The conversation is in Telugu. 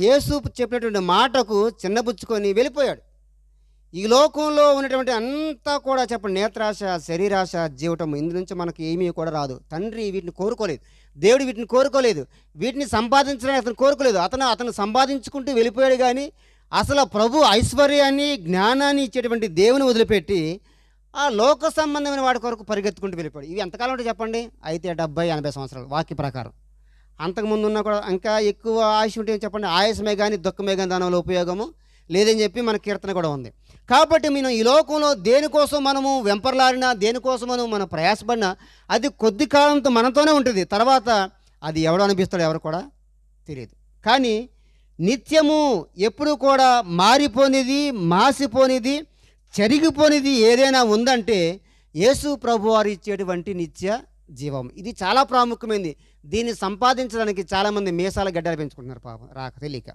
యేసు చెప్పినటువంటి మాటకు చిన్నబుచ్చుకొని వెళ్ళిపోయాడు. ఈ లోకంలో ఉన్నటువంటి అంతా కూడా చెప్పండి, నేత్రాశ, శరీరాశ, జీవటం, ఇందు నుంచి మనకి ఏమీ కూడా రాదు. తండ్రి వీటిని కోరుకోలేదు, దేవుడు వీటిని కోరుకోలేదు, వీటిని సంపాదించడానికి అతను కోరుకోలేదు. అతను సంపాదించుకుంటూ వెళ్ళిపోయాడు. కానీ అసలు ప్రభు ఐశ్వర్యాన్ని, జ్ఞానాన్ని ఇచ్చేటువంటి దేవుని వదిలిపెట్టి ఆ లోక సంబంధమైన వాడి కొరకు పరిగెత్తుకుంటూ వెళ్ళిపోయాడు. ఇవి ఎంతకాలం అంటే చెప్పండి? అయితే 70-80 సంవత్సరాలు వాక్య ప్రకారం. అంతకుముందు ఉన్న కూడా ఇంకా ఎక్కువ ఆయుష్ ఉంటే చెప్పండి, ఆయుషమే కానీ దుఃఖమే కానీ దానివల్ల ఉపయోగము లేదని చెప్పి మన కీర్తన కూడా ఉంది. కాబట్టి మనం ఈ లోకంలో దేనికోసం మనము వెంపర్లాడినా, దేనికోసం మనం ప్రయాసపడినా అది కొద్ది కాలంతో మనతోనే ఉంటుంది. తర్వాత అది ఎవడు అనిపిస్తాడో ఎవరు కూడా తెలియదు. కానీ నిత్యము ఎప్పుడు కూడా మారిపోనిది, మాసిపోనిది, చెరిగిపోనిది ఏదైనా ఉందంటే యేసు ప్రభు వారు ఇచ్చేటువంటి నిత్య జీవం. ఇది చాలా ప్రాముఖ్యమైనది. దీన్ని సంపాదించడానికి చాలామంది మీసాల గడ్డలు పెంచుకుంటున్నారు పాపం, తెలియక.